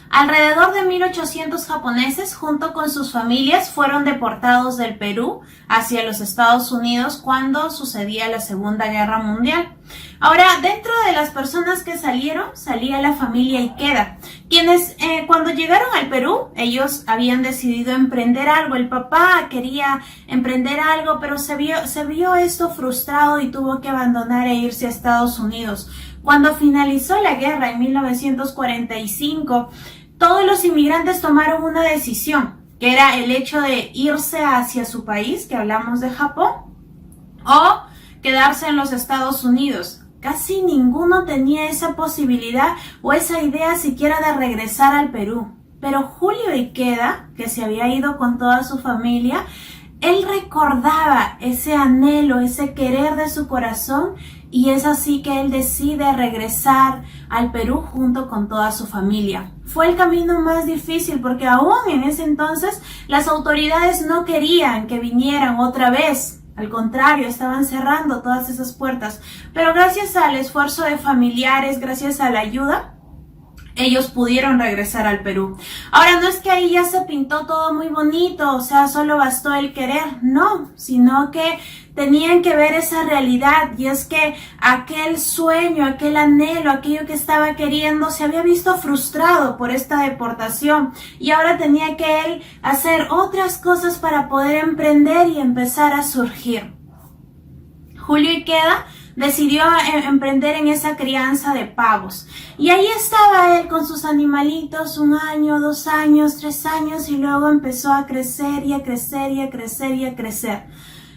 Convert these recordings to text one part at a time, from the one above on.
Alrededor de 1800 japoneses, junto con sus familias, fueron deportados del Perú hacia los Estados Unidos cuando sucedía la Segunda Guerra Mundial. Ahora, dentro de las personas que salieron, salía la familia Ikeda, quienes cuando llegaron al Perú, ellos habían decidido emprender algo. El papá quería emprender algo, pero se vio esto frustrado y tuvo que abandonar e irse a Estados Unidos. Cuando finalizó la guerra en 1945, todos los inmigrantes tomaron una decisión, que era el hecho de irse hacia su país, que hablamos de Japón, o quedarse en los Estados Unidos. Casi ninguno tenía esa posibilidad o esa idea siquiera de regresar al Perú. Pero Julio Ikeda, que se había ido con toda su familia, él recordaba ese anhelo, ese querer de su corazón, y es así que él decide regresar al Perú junto con toda su familia. Fue el camino más difícil porque aún en ese entonces las autoridades no querían que vinieran otra vez. Al contrario, estaban cerrando todas esas puertas. Pero gracias al esfuerzo de familiares, gracias a la ayuda, ellos pudieron regresar al Perú. Ahora, no es que ahí ya se pintó todo muy bonito, o sea, solo bastó el querer, no, sino que tenían que ver esa realidad, y es que aquel sueño, aquel anhelo, aquello que estaba queriendo, se había visto frustrado por esta deportación, y ahora tenía que él hacer otras cosas para poder emprender y empezar a surgir. Julio Ikeda decidió emprender en esa crianza de pavos. Y ahí estaba él con sus animalitos, 1 año, 2 años, 3 años, y luego empezó a crecer y a crecer y a crecer y a crecer.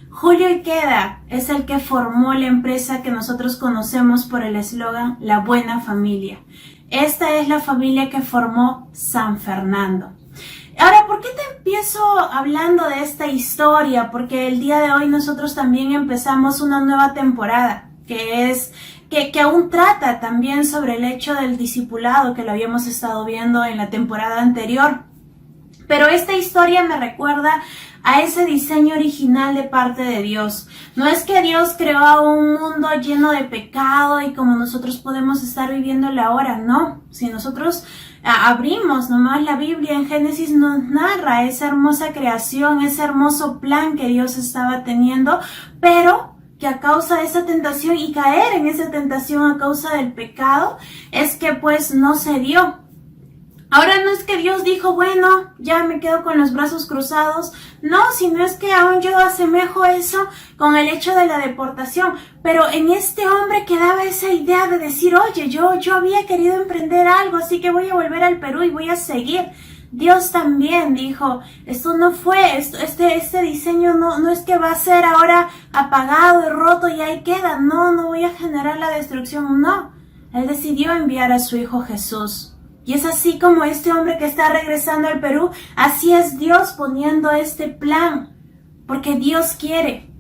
Julio Ikeda es el que formó la empresa que nosotros conocemos por el eslogan La Buena Familia. Esta es la familia que formó San Fernando. Ahora, ¿por qué te empiezo hablando de esta historia? Porque el día de hoy nosotros también empezamos una nueva temporada, que aún trata también sobre el hecho del discipulado, que lo habíamos estado viendo en la temporada anterior. Pero esta historia me recuerda a ese diseño original de parte de Dios. No es que Dios creó a un mundo lleno de pecado y como nosotros podemos estar viviéndolo ahora, no. Si nosotros abrimos nomás la Biblia, en Génesis nos narra esa hermosa creación, ese hermoso plan que Dios estaba teniendo, pero que a causa de esa tentación y caer en esa tentación a causa del pecado, es que pues no se dio. Ahora no es que Dios dijo, bueno, ya me quedo con los brazos cruzados. No, sino es que aún yo asemejo eso con el hecho de la deportación. Pero en este hombre quedaba esa idea de decir, oye, yo había querido emprender algo, así que voy a volver al Perú y voy a seguir. Dios también dijo, esto no fue, este diseño no es que va a ser ahora apagado y roto y ahí queda. No voy a generar la destrucción, no. Él decidió enviar a su Hijo Jesús. Y es así como este hombre que está regresando al Perú, así es Dios poniendo este plan, porque Dios quiere.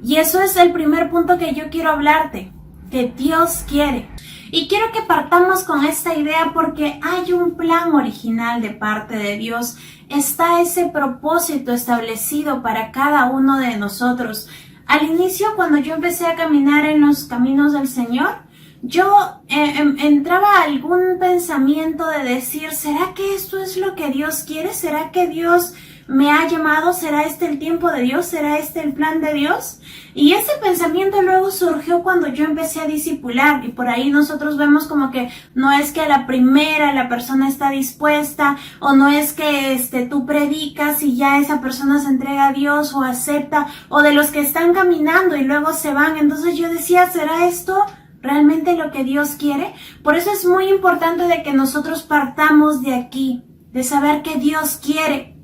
Y eso es el primer punto que yo quiero hablarte, que Dios quiere. Y quiero que partamos con esta idea porque hay un plan original de parte de Dios. Está ese propósito establecido para cada uno de nosotros. Al inicio, cuando yo empecé a caminar en los caminos del Señor, yo entraba algún pensamiento de decir, ¿será que esto es lo que Dios quiere? ¿Será que Dios me ha llamado? ¿Será este el tiempo de Dios? ¿Será este el plan de Dios? Y ese pensamiento luego surgió cuando yo empecé a discipular, y por ahí nosotros vemos como que no es que a la primera la persona está dispuesta, o no es que tú predicas y ya esa persona se entrega a Dios o acepta, o de los que están caminando y luego se van. Entonces yo decía, ¿será esto realmente lo que Dios quiere? Por eso es muy importante de que nosotros partamos de aquí, de saber que Dios quiere,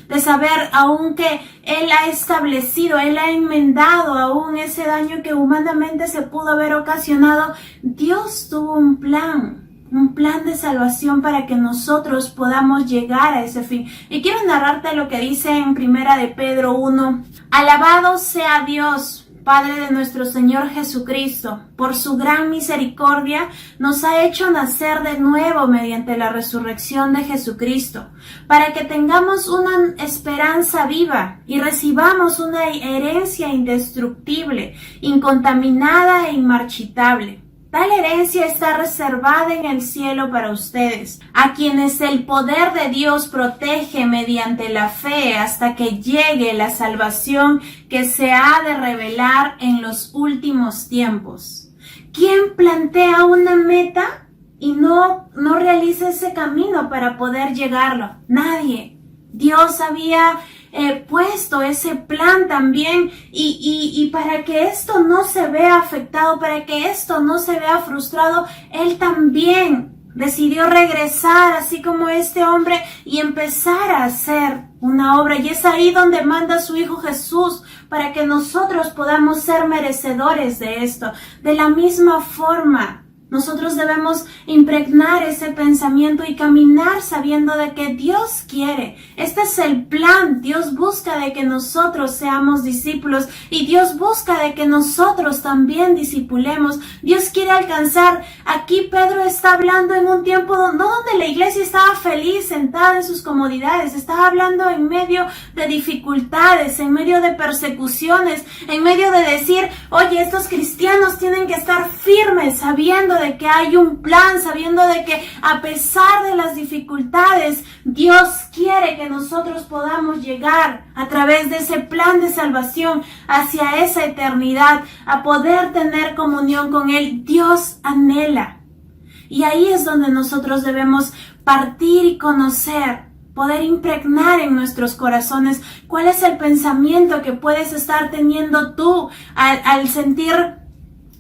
de saber aún que Él ha establecido, Él ha enmendado aún ese daño que humanamente se pudo haber ocasionado. Dios tuvo un plan de salvación para que nosotros podamos llegar a ese fin. Y quiero narrarte lo que dice en 1 de Pedro 1. Alabado sea Dios, Padre de nuestro Señor Jesucristo, por su gran misericordia nos ha hecho nacer de nuevo mediante la resurrección de Jesucristo, para que tengamos una esperanza viva y recibamos una herencia indestructible, incontaminada e inmarchitable. Tal herencia está reservada en el cielo para ustedes, a quienes el poder de Dios protege mediante la fe hasta que llegue la salvación que se ha de revelar en los últimos tiempos. ¿Quién plantea una meta y no realiza ese camino para poder llegarlo? Nadie. Dios había puesto ese plan también y para que esto no se vea afectado, para que esto no se vea frustrado, Él también decidió regresar así como este hombre y empezar a hacer una obra, y es ahí donde manda a su Hijo Jesús para que nosotros podamos ser merecedores de esto. De la misma forma, nosotros debemos impregnar ese pensamiento y caminar sabiendo de que Dios quiere. Este es el plan. Dios busca de que nosotros seamos discípulos y Dios busca de que nosotros también discipulemos. Dios quiere alcanzar. Aquí Pedro está hablando en un tiempo no donde la iglesia estaba feliz, sentada en sus comodidades. Estaba hablando en medio de dificultades, en medio de persecuciones, en medio de decir, oye, estos cristianos tienen que estar firmes, sabiendo de que hay un plan, sabiendo de que a pesar de las dificultades, Dios quiere que nosotros podamos llegar a través de ese plan de salvación hacia esa eternidad, a poder tener comunión con Él. Dios anhela. Y ahí es donde nosotros debemos partir y conocer, poder impregnar en nuestros corazones cuál es el pensamiento que puedes estar teniendo tú al sentir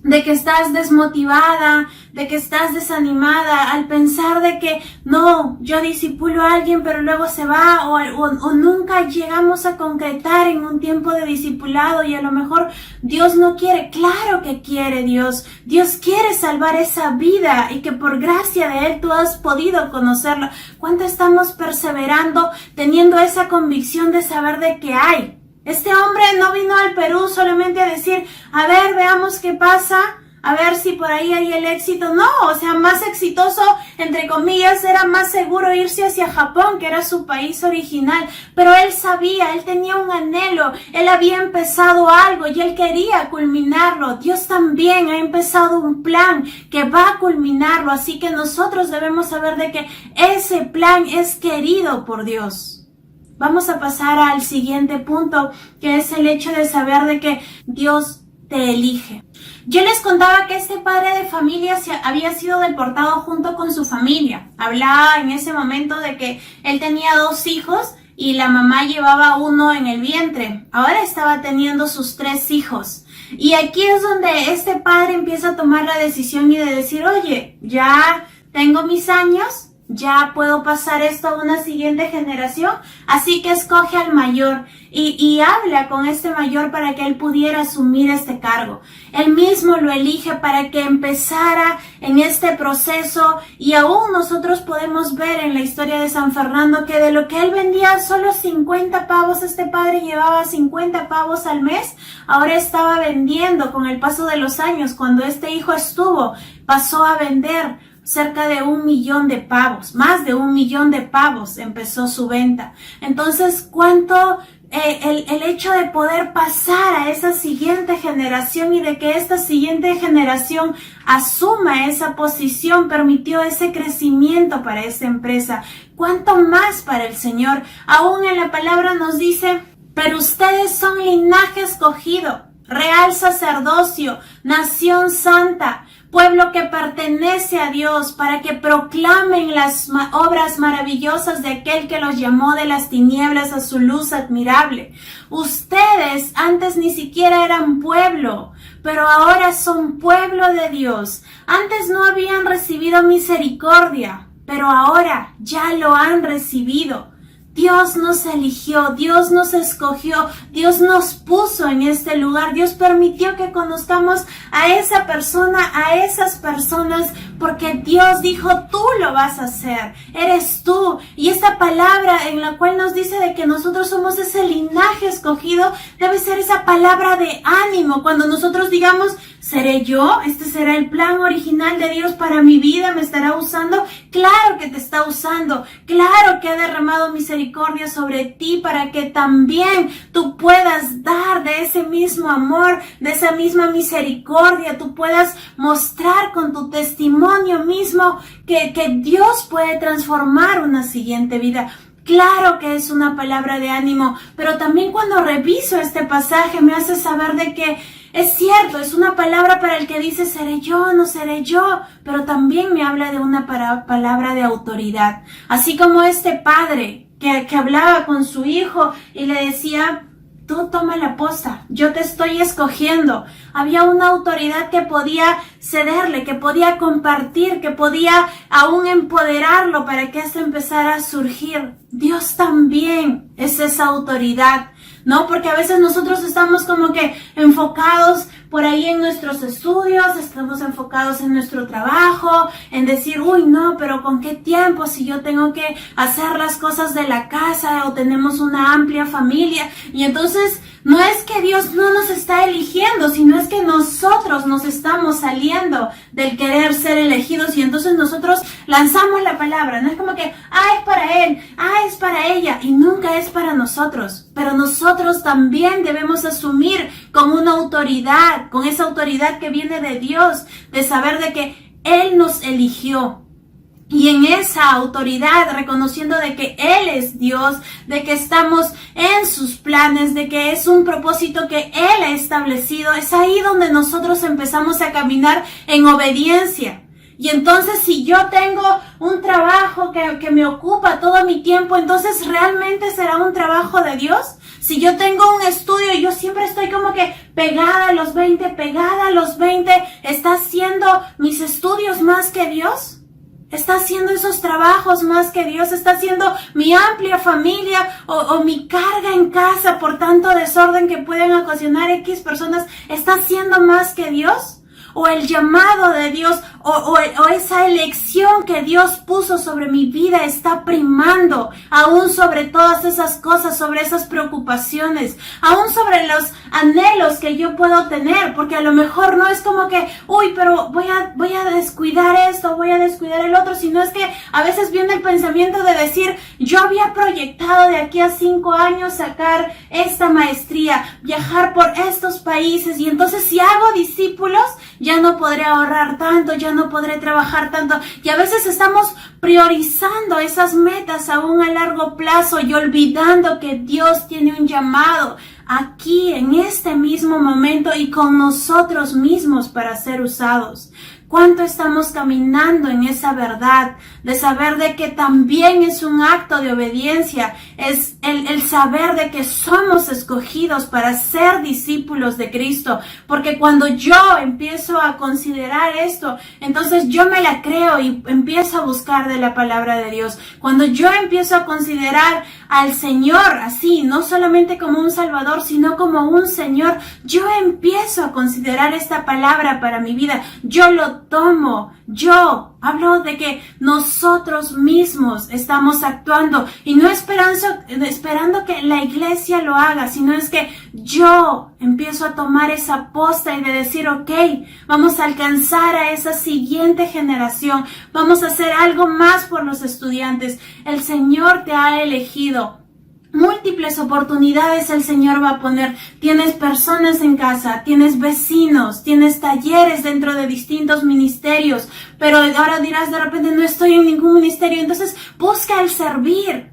de que estás desmotivada, de que estás desanimada, al pensar de que no, yo discipulo a alguien pero luego se va o nunca llegamos a concretar en un tiempo de discipulado y a lo mejor Dios no quiere. Claro que quiere Dios. Dios quiere salvar esa vida y que por gracia de Él tú has podido conocerlo. ¿Cuánto estamos perseverando teniendo esa convicción de saber de que hay? Este hombre no vino al Perú solamente a decir, a ver, veamos qué pasa, a ver si por ahí hay el éxito. No, o sea, más exitoso, entre comillas, era más seguro irse hacia Japón, que era su país original. Pero él sabía, él tenía un anhelo, él había empezado algo y él quería culminarlo. Dios también ha empezado un plan que va a culminarlo, así que nosotros debemos saber de que ese plan es querido por Dios. Vamos a pasar al siguiente punto, que es el hecho de saber de que Dios te elige. Yo les contaba que este padre de familia había sido deportado junto con su familia. Hablaba en ese momento de que él tenía 2 hijos y la mamá llevaba uno en el vientre. Ahora estaba teniendo sus 3 hijos. Y aquí es donde este padre empieza a tomar la decisión y de decir, oye, ya tengo mis años, ya puedo pasar esto a una siguiente generación, así que escoge al mayor y habla con este mayor para que él pudiera asumir este cargo. Él mismo lo elige para que empezara en este proceso y aún nosotros podemos ver en la historia de San Fernando que de lo que él vendía solo 50 pavos, este padre llevaba 50 pavos al mes, ahora estaba vendiendo con el paso de los años, cuando este hijo pasó a vender cerca de 1 millón de pavos, más de 1 millón de pavos empezó su venta. Entonces, ¿cuánto el hecho de poder pasar a esa siguiente generación y de que esta siguiente generación asuma esa posición permitió ese crecimiento para esta empresa? ¿Cuánto más para el Señor? Aún en la palabra nos dice, pero ustedes son linaje escogido, real sacerdocio, nación santa, pueblo que pertenece a Dios, para que proclamen las obras maravillosas de aquel que los llamó de las tinieblas a su luz admirable. Ustedes antes ni siquiera eran pueblo, pero ahora son pueblo de Dios. Antes no habían recibido misericordia, pero ahora ya lo han recibido. Dios nos eligió, Dios nos escogió, Dios nos puso en este lugar, Dios permitió que conozcamos a esa persona, a esas personas porque Dios dijo, tú lo vas a hacer, eres tú. Y esta palabra en la cual nos dice de que nosotros somos ese linaje escogido, debe ser esa palabra de ánimo. Cuando nosotros digamos, ¿seré yo? ¿Este será el plan original de Dios para mi vida? ¿Me estará usando? Claro que te está usando. Claro que ha derramado misericordia sobre ti para que también tú puedas dar de ese mismo amor, de esa misma misericordia. Tú puedas mostrar con tu testimonio mismo que Dios puede transformar una siguiente vida. Claro que es una palabra de ánimo, pero también cuando reviso este pasaje me hace saber de que es cierto, es una palabra para el que dice seré yo, no seré yo, pero también me habla de una palabra de autoridad. Así como este padre que hablaba con su hijo y le decía, tú toma la posta, yo te estoy escogiendo. Había una autoridad que podía cederle, que podía compartir, que podía aún empoderarlo para que esto empezara a surgir. Dios también es esa autoridad, ¿no? Porque a veces nosotros estamos como que enfocados por ahí en nuestros estudios, estamos enfocados en nuestro trabajo, en decir, uy, no, pero ¿con qué tiempo si yo tengo que hacer las cosas de la casa o tenemos una amplia familia? Y entonces no es que Dios no nos está eligiendo, sino es que nosotros nos estamos saliendo del querer ser elegidos y entonces nosotros lanzamos la palabra. No es como que, es para él, es para ella y nunca es para nosotros. Pero nosotros también debemos asumir con una autoridad, con esa autoridad que viene de Dios, de saber de que Él nos eligió. Y en esa autoridad, reconociendo de que Él es Dios, de que estamos en sus planes, de que es un propósito que Él ha establecido, es ahí donde nosotros empezamos a caminar en obediencia. Y entonces si yo tengo un trabajo que me ocupa todo mi tiempo, entonces ¿realmente será un trabajo de Dios? Si yo tengo un estudio y yo siempre estoy como que pegada a los 20, ¿está haciendo mis estudios más que Dios? ¿Está haciendo esos trabajos más que Dios? ¿Está haciendo mi amplia familia o mi carga en casa por tanto desorden que pueden ocasionar X personas? ¿Está haciendo más que Dios? ¿O el llamado de Dios o esa elección que Dios puso sobre mi vida está primando aún sobre todas esas cosas, sobre esas preocupaciones, aún sobre los anhelos que yo puedo tener? Porque a lo mejor no es como que, pero voy a descuidar esto, voy a descuidar el otro, sino es que a veces viene el pensamiento de decir, yo había proyectado de aquí a 5 años sacar esta maestría, viajar por estos países y entonces si hago discípulos, ya no podré ahorrar tanto, ya no podré trabajar tanto. Y a veces estamos priorizando esas metas aún a largo plazo y olvidando que Dios tiene un llamado aquí, en este mismo momento y con nosotros mismos para ser usados. ¿Cuánto estamos caminando en esa verdad de saber de que también es un acto de obediencia? Es el saber de que somos escogidos para ser discípulos de Cristo. Porque cuando yo empiezo a considerar esto, entonces yo me la creo y empiezo a buscar de la palabra de Dios. Cuando yo empiezo a considerar al Señor así, no solamente como un Salvador, sino como un Señor, yo empiezo a considerar esta palabra para mi vida. Yo lo tomo, yo hablo de que nosotros mismos estamos actuando y no esperando que la iglesia lo haga, sino es que yo empiezo a tomar esa posta y de decir, ok, vamos a alcanzar a esa siguiente generación, vamos a hacer algo más por los estudiantes. El Señor te ha elegido. Múltiples oportunidades el Señor va a poner. Tienes personas en casa, tienes vecinos, tienes talleres dentro de distintos ministerios, pero ahora dirás de repente no estoy en ningún ministerio, entonces busca el servir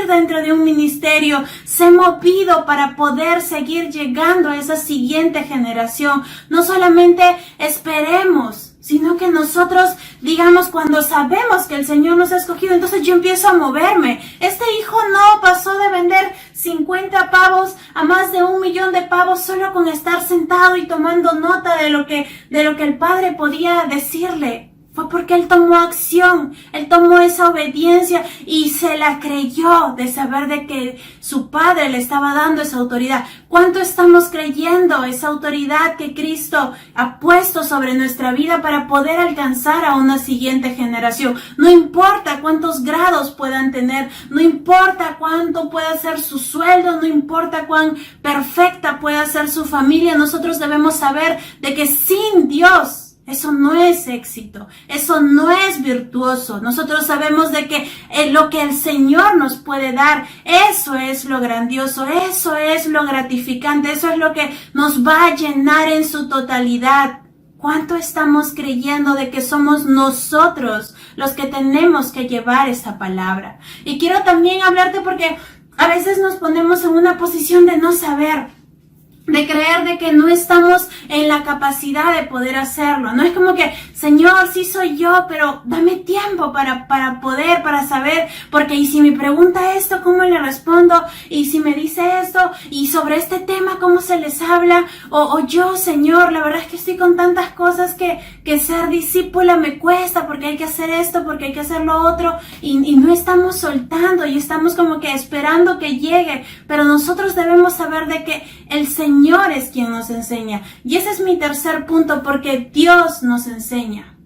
dentro de un ministerio, sé movido para poder seguir llegando a esa siguiente generación. No solamente esperemos, sino que nosotros digamos cuando sabemos que el Señor nos ha escogido, entonces yo empiezo a moverme. Este hijo no pasó de vender 50 pavos a más de 1 millón de pavos solo con estar sentado y tomando nota de lo que el padre podía decirle. Fue porque él tomó acción, él tomó esa obediencia y se la creyó de saber de que su padre le estaba dando esa autoridad. ¿Cuánto estamos creyendo esa autoridad que Cristo ha puesto sobre nuestra vida para poder alcanzar a una siguiente generación? No importa cuántos grados puedan tener, no importa cuánto pueda ser su sueldo, no importa cuán perfecta pueda ser su familia, nosotros debemos saber de que sin Dios, eso no es éxito, eso no es virtuoso. Nosotros sabemos de que lo que el Señor nos puede dar, eso es lo grandioso, eso es lo gratificante, eso es lo que nos va a llenar en su totalidad. ¿Cuánto estamos creyendo de que somos nosotros los que tenemos que llevar esa palabra? Y quiero también hablarte porque a veces nos ponemos en una posición de no saber, de creer de que no estamos en la capacidad de poder hacerlo. No es como que, Señor, sí soy yo, pero dame tiempo para poder, para saber, porque y si me pregunta esto, ¿cómo le respondo? Y si me dice esto, y sobre este tema, ¿cómo se les habla? O yo, Señor, la verdad es que estoy con tantas cosas que ser discípula me cuesta, porque hay que hacer esto, porque hay que hacer lo otro, y no estamos soltando, y estamos como que esperando que llegue, pero nosotros debemos saber de que el Señor es quien nos enseña. Y ese es mi tercer punto, porque Dios nos enseña.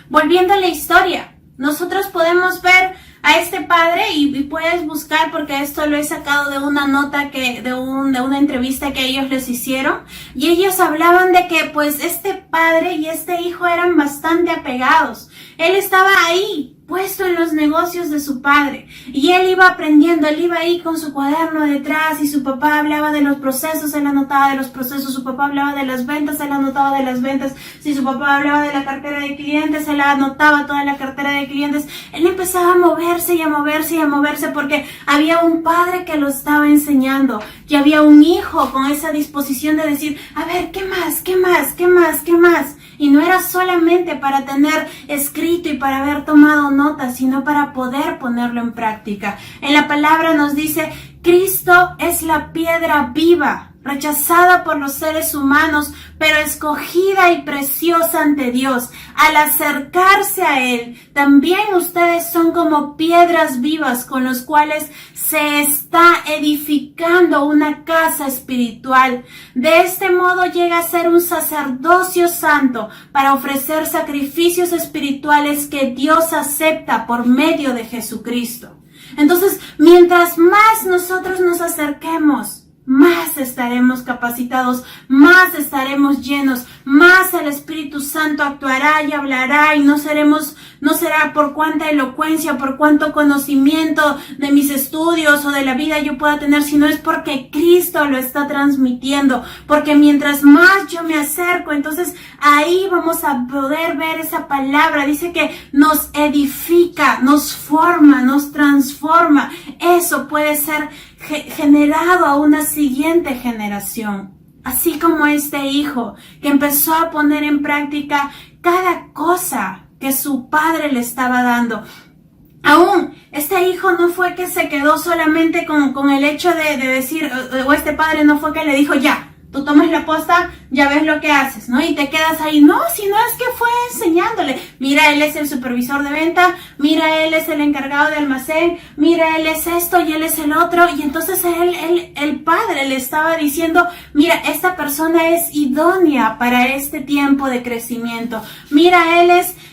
Volviendo a la historia, nosotros podemos ver a este padre y puedes buscar, porque esto lo he sacado de una nota de una entrevista que ellos les hicieron, y ellos hablaban de que pues este padre y este hijo eran bastante apegados. Él estaba ahí, puesto en los negocios de su padre, y él iba aprendiendo, él iba ahí con su cuaderno detrás, y su papá hablaba de los procesos, él anotaba de los procesos, su papá hablaba de las ventas, él anotaba de las ventas, si su papá hablaba de la cartera de clientes, él anotaba toda la cartera de clientes. Él empezaba a moverse y a moverse y a moverse porque había un padre que lo estaba enseñando, y había un hijo con esa disposición de decir, a ver, ¿qué más? ¿Qué más? ¿Qué más? ¿Qué más? Y no era solamente para tener escrito y para haber tomado notas, sino para poder ponerlo en práctica. En la palabra nos dice, Cristo es la piedra viva, rechazada por los seres humanos, pero escogida y preciosa ante Dios. Al acercarse a Él, también ustedes son como piedras vivas con los cuales se está edificando una casa espiritual. De este modo llega a ser un sacerdocio santo para ofrecer sacrificios espirituales que Dios acepta por medio de Jesucristo. Entonces, mientras más nosotros nos acerquemos, más estaremos capacitados, más estaremos llenos, más el Espíritu Santo actuará y hablará, y no será por cuánta elocuencia, por cuánto conocimiento de mis estudios o de la vida yo pueda tener, sino es porque Cristo lo está transmitiendo, porque mientras más yo me acerco, entonces ahí vamos a poder ver esa palabra. Dice que nos edifica, nos forma, nos transforma. Eso puede ser generado a una siguiente generación. Así como este hijo que empezó a poner en práctica cada cosa que su padre le estaba dando. Aún, este hijo no fue que se quedó solamente con el hecho de decir, o este padre no fue que le dijo, ya, tú tomas la posta, ya ves lo que haces, ¿no? Y te quedas ahí. No, sino es que fue enseñándole. Mira, él es el supervisor de venta, mira, él es el encargado de almacén, mira, él es esto y él es el otro. Y entonces el padre le estaba diciendo, mira, esta persona es idónea para este tiempo de crecimiento. Mira,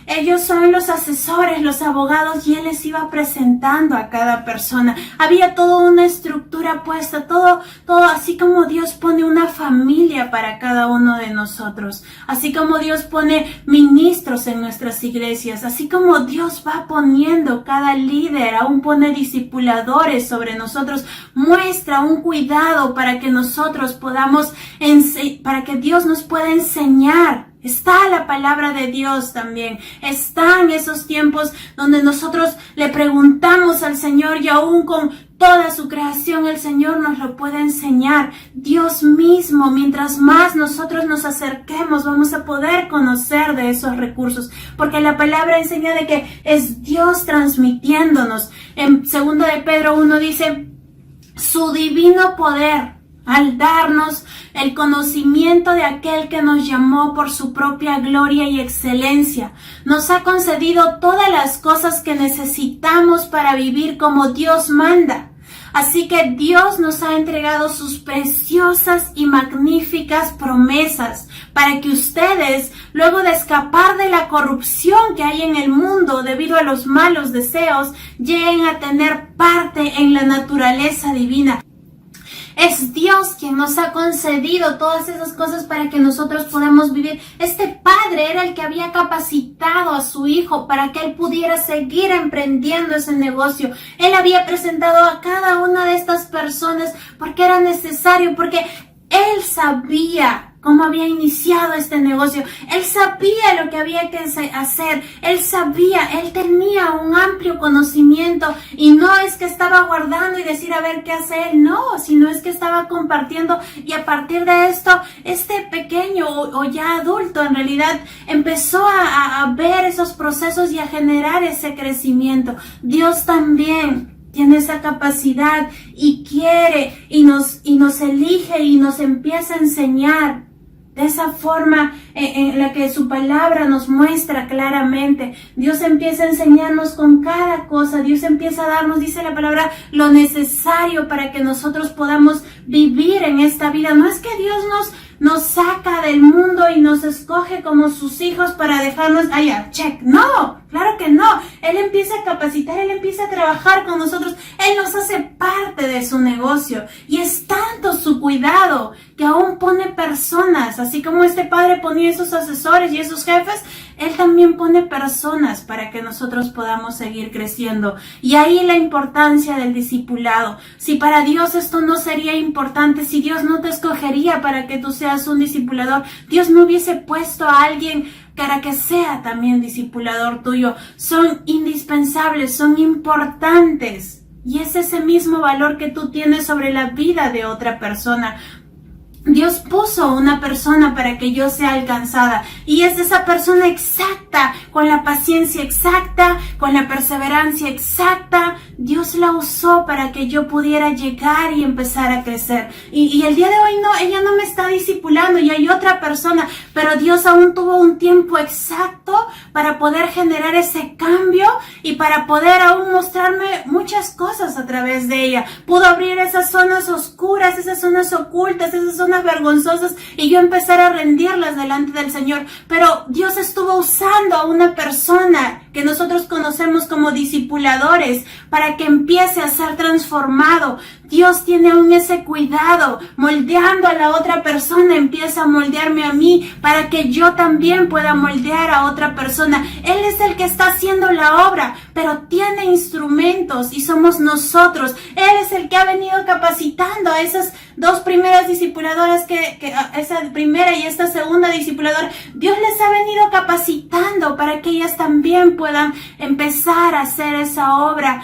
ellos son los asesores, los abogados, y él les iba presentando a cada persona. Había toda una estructura puesta, todo así como Dios pone una familia para cada uno de nosotros, así como Dios pone ministros en nuestras iglesias, así como Dios va poniendo cada líder, aún pone discipuladores sobre nosotros, muestra un cuidado para que nosotros podamos, para que Dios nos pueda enseñar. Está la palabra de Dios también. Están esos tiempos donde nosotros le preguntamos al Señor, y aún con toda su creación el Señor nos lo puede enseñar. Dios mismo, mientras más nosotros nos acerquemos, vamos a poder conocer de esos recursos, porque la palabra enseña de que es Dios transmitiéndonos. En 2 de Pedro 1 dice, su divino poder al darnos el conocimiento de aquel que nos llamó por su propia gloria y excelencia. Nos ha concedido todas las cosas que necesitamos para vivir como Dios manda. Así que Dios nos ha entregado sus preciosas y magníficas promesas para que ustedes, luego de escapar de la corrupción que hay en el mundo debido a los malos deseos, lleguen a tener parte en la naturaleza divina. Es Dios quien nos ha concedido todas esas cosas para que nosotros podamos vivir. Este padre era el que había capacitado a su hijo para que él pudiera seguir emprendiendo ese negocio. Él había presentado a cada una de estas personas porque era necesario, porque él sabía cómo había iniciado este negocio. Él sabía lo que había que hacer. Él tenía un amplio conocimiento y no es que estaba guardando y decir a ver qué hace él, no, sino es que estaba compartiendo y a partir de esto, este pequeño o ya adulto en realidad empezó a ver esos procesos y a generar ese crecimiento. Dios también tiene esa capacidad y quiere y nos elige y nos empieza a enseñar de esa forma en la que su palabra nos muestra claramente. Dios empieza a enseñarnos con cada cosa. Dios empieza a darnos, dice la palabra, lo necesario para que nosotros podamos vivir en esta vida. No es que Dios nos saca del mundo y nos escoge como sus hijos para dejarnos, check. No, claro que no. Él empieza a capacitar, Él empieza a trabajar con nosotros. Él nos hace parte de su negocio. Y es tanto su cuidado que aún pone personas, así como este padre ponía esos asesores y esos jefes, Él también pone personas para que nosotros podamos seguir creciendo. Y ahí la importancia del discipulado. Si para Dios esto no sería importante, si Dios no te escogería para que tú seas un discipulador, Dios no hubiese puesto a alguien para que sea también discipulador tuyo. Son indispensables, son importantes. Y es ese mismo valor que tú tienes sobre la vida de otra persona. Dios puso una persona para que yo sea alcanzada y es esa persona exacta, con la paciencia exacta, con la perseverancia exacta. Dios la usó para que yo pudiera llegar y empezar a crecer. Y el día de hoy ella no me está discipulando y hay otra persona, pero Dios aún tuvo un tiempo exacto para poder generar ese cambio y para poder aún mostrarme muchas cosas a través de ella. Pudo abrir esas zonas oscuras, esas zonas ocultas, esas zonas vergonzosas y yo empezar a rendirlas delante del Señor. Pero Dios estuvo usando a una persona que nosotros conocemos como discipuladores para que empiece a ser transformado. Dios tiene aún ese cuidado, moldeando a la otra persona, empieza a moldearme a mí para que yo también pueda moldear a otra persona. Él es el que está haciendo la obra, pero tiene instrumentos y somos nosotros. Él es el que ha venido capacitando a esas dos primeras discipuladoras, esa primera y esta segunda discipuladora. Dios les ha venido capacitando para que ellas también puedan empezar a hacer esa obra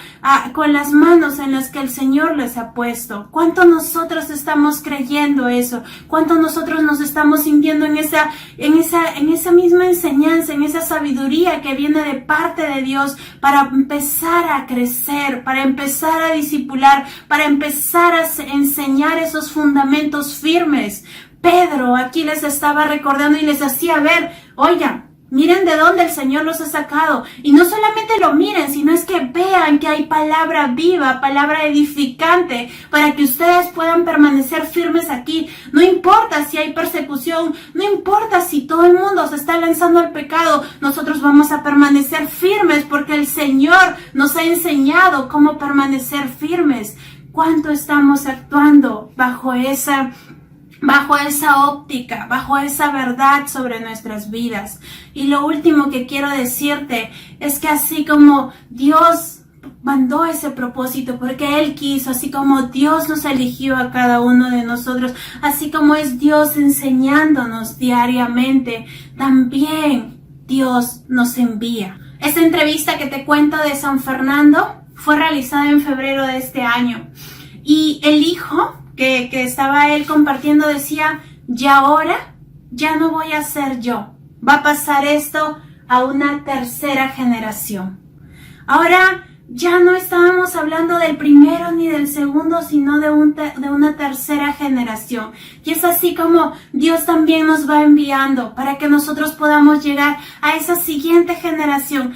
con las manos en las que el Señor les ha puesto. ¿Cuánto nosotros estamos creyendo eso? ¿Cuánto nosotros nos estamos sintiendo en esa misma enseñanza, en esa sabiduría que viene de parte de Dios para empezar a crecer, para empezar a discipular, para empezar a enseñar esos fundamentos firmes? Pedro aquí les estaba recordando y les hacía ver, oigan, miren de dónde el Señor los ha sacado. Y no solamente lo miren, sino es que vean que hay palabra viva, palabra edificante, para que ustedes puedan permanecer firmes aquí. No importa si hay persecución, no importa si todo el mundo se está lanzando al pecado, nosotros vamos a permanecer firmes porque el Señor nos ha enseñado cómo permanecer firmes. ¿Cuánto estamos actuando bajo esa óptica, bajo esa verdad sobre nuestras vidas? Y lo último que quiero decirte es que así como Dios mandó ese propósito porque Él quiso, así como Dios nos eligió a cada uno de nosotros, así como es Dios enseñándonos diariamente, también Dios nos envía. Esta entrevista que te cuento de San Fernando fue realizada en febrero de este año y el hijo que estaba él compartiendo decía, y ahora ya no voy a ser yo, va a pasar esto a una tercera generación. Ahora ya no estábamos hablando del primero ni del segundo, sino de una tercera generación. Y es así como Dios también nos va enviando para que nosotros podamos llegar a esa siguiente generación,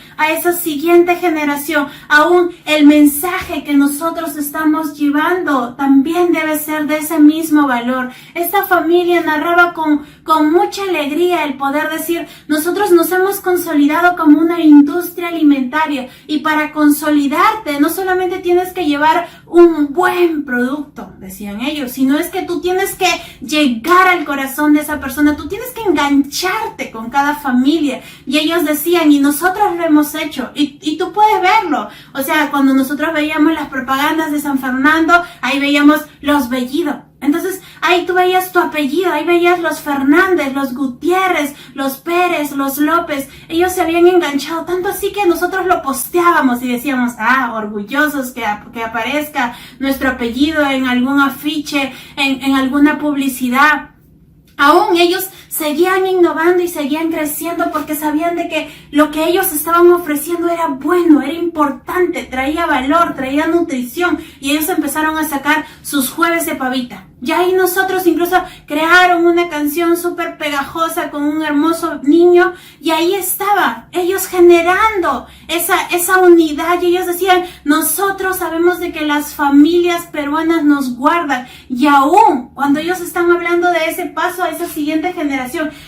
Aún el mensaje que nosotros estamos llevando también debe ser de ese mismo valor. Esta familia narraba con mucha alegría el poder decir, nosotros nos hemos consolidado como una industria alimentaria, y para consolidarte no solamente tienes que llevar un buen producto, decían ellos, sino es que tú tienes que llegar al corazón de esa persona, tú tienes que engancharte con cada familia. Y ellos decían, y nosotros lo hemos hecho, y tú puedes verlo. O sea, cuando nosotros veíamos las propagandas de San Fernando, ahí veíamos los Bellido. Entonces, ahí tú veías tu apellido, ahí veías los Fernández, los Gutiérrez, los Pérez, los López. Ellos se habían enganchado tanto así que nosotros lo posteábamos y decíamos, orgullosos que aparezca nuestro apellido en algún afiche, en alguna publicidad. Aún ellos seguían innovando y seguían creciendo porque sabían de que lo que ellos estaban ofreciendo era bueno, era importante, traía valor, traía nutrición, y ellos empezaron a sacar sus jueves de pavita. Y ahí nosotros incluso crearon una canción súper pegajosa con un hermoso niño, y ahí estaba, ellos generando esa unidad, y ellos decían, nosotros sabemos de que las familias peruanas nos guardan. Y aún cuando ellos están hablando de ese paso a esa siguiente generación,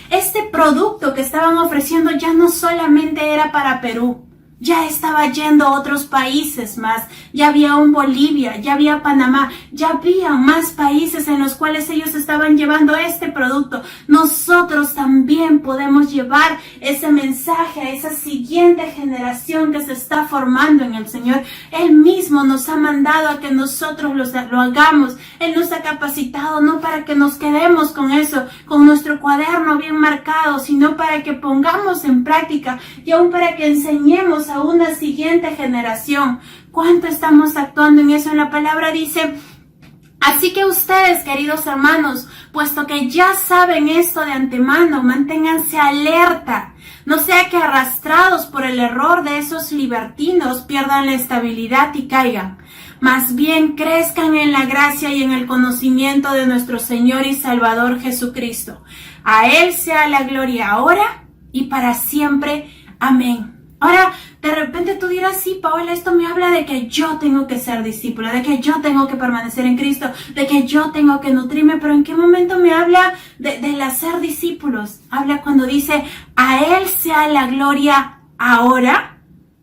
este producto que estaban ofreciendo ya no solamente era para Perú, ya estaba yendo a otros países más. Ya había un Bolivia, ya había Panamá, ya había más países en los cuales ellos estaban llevando este producto. Nosotros también podemos llevar ese mensaje a esa siguiente generación que se está formando en el Señor. Él mismo nos ha mandado a que nosotros lo hagamos. Él nos ha capacitado no para que nos quedemos con eso, con nuestro cuaderno bien marcado, sino para que pongamos en práctica y aún para que enseñemos a una siguiente generación. ¿Cuánto estamos actuando en eso? En la palabra dice, así que ustedes, queridos hermanos, puesto que ya saben esto de antemano, manténganse alerta. No sea que arrastrados por el error de esos libertinos pierdan la estabilidad y caigan. Más bien crezcan en la gracia y en el conocimiento de nuestro Señor y Salvador Jesucristo. A Él sea la gloria ahora y para siempre. Amén. Ahora, de repente tú dirás, sí, Paola, esto me habla de que yo tengo que ser discípula, de que yo tengo que permanecer en Cristo, de que yo tengo que nutrirme, pero ¿en qué momento me habla del hacer discípulos? Habla cuando dice, a Él sea la gloria ahora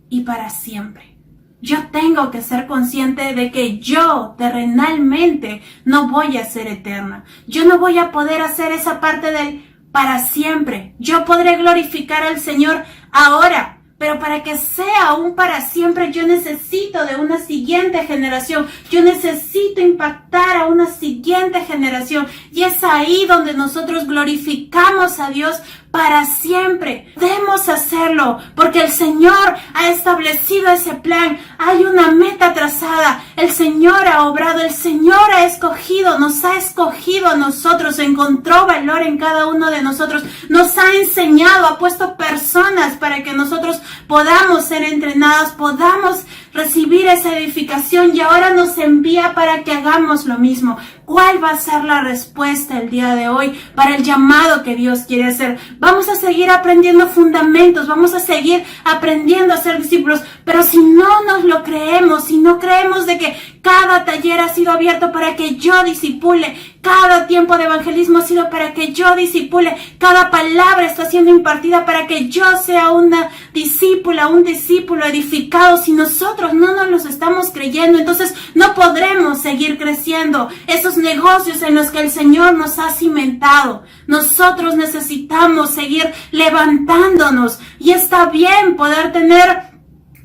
y para siempre. Yo tengo que ser consciente de que yo terrenalmente no voy a ser eterna. Yo no voy a poder hacer esa parte del para siempre. Yo podré glorificar al Señor ahora, pero para que sea aún para siempre, yo necesito de una siguiente generación. Yo necesito impactar a una siguiente generación. Y es ahí donde nosotros glorificamos a Dios para siempre. Debemos hacerlo porque el Señor ha establecido ese plan. Hay una meta trazada. El Señor ha obrado, el Señor ha escogido, nos ha escogido a nosotros, encontró valor en cada uno de nosotros, nos ha enseñado, ha puesto personas para que nosotros podamos ser entrenados, podamos recibir esa edificación, y ahora nos envía para que hagamos lo mismo. ¿Cuál va a ser la respuesta el día de hoy para el llamado que Dios quiere hacer? Vamos a seguir aprendiendo fundamentos, vamos a seguir aprendiendo a ser discípulos, pero si no nos lo creemos, si no creemos de que cada taller ha sido abierto para que yo discipule, cada tiempo de evangelismo ha sido para que yo discipule, cada palabra está siendo impartida para que yo sea una discípula, un discípulo edificado. Si nosotros no nos los estamos creyendo, entonces no podremos seguir creciendo esos negocios en los que el Señor nos ha cimentado. Nosotros necesitamos seguir levantándonos, y está bien poder tener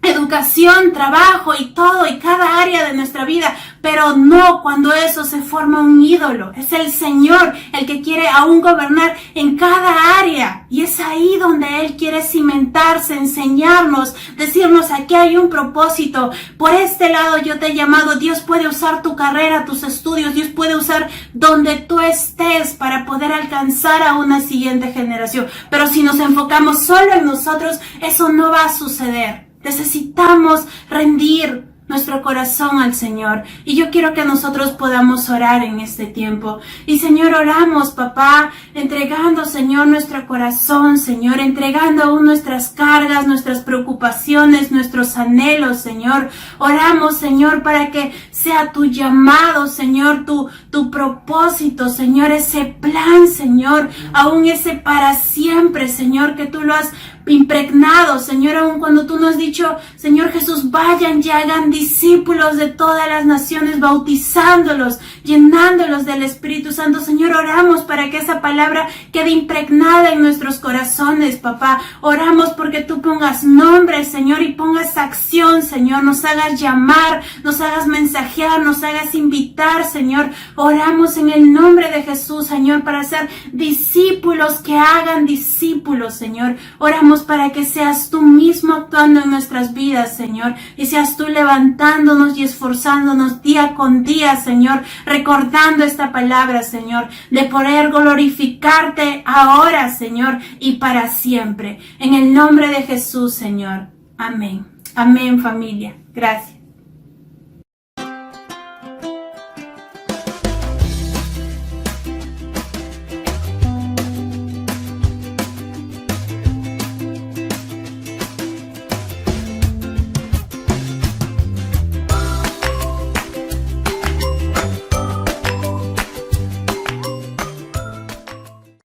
educación, trabajo y todo, y cada área de nuestra vida, pero no cuando eso se forma un ídolo. Es el Señor el que quiere aún gobernar en cada área, y es ahí donde Él quiere cimentarse, enseñarnos, decirnos, aquí hay un propósito, por este lado yo te he llamado. Dios puede usar tu carrera, tus estudios, Dios puede usar donde tú estés para poder alcanzar a una siguiente generación, pero si nos enfocamos solo en nosotros, eso no va a suceder. Necesitamos rendir nuestro corazón al Señor. Y yo quiero que nosotros podamos orar en este tiempo. Y Señor, oramos, papá, entregando, Señor, nuestro corazón, Señor, entregando aún nuestras cargas, nuestras preocupaciones, nuestros anhelos, Señor. Oramos, Señor, para que sea tu llamado, Señor, tu propósito, Señor, ese plan, Señor, aún ese para siempre, Señor, que tú lo has impregnado, Señor, aun cuando tú nos has dicho, Señor Jesús, vayan y hagan discípulos de todas las naciones, bautizándolos, llenándolos del Espíritu Santo. Señor, oramos para que esa palabra quede impregnada en nuestros corazones, papá. Oramos porque tú pongas nombre, Señor, y pongas acción, Señor, nos hagas llamar, nos hagas mensajear, nos hagas invitar, Señor. Oramos en el nombre de Jesús, Señor, para ser discípulos que hagan discípulos, Señor. Oramos para que seas tú mismo actuando en nuestras vidas, Señor, y seas tú levantándonos y esforzándonos día con día, Señor, recordando esta palabra, Señor, de poder glorificarte ahora, Señor, y para siempre. En el nombre de Jesús, Señor. Amén. Amén, familia. Gracias.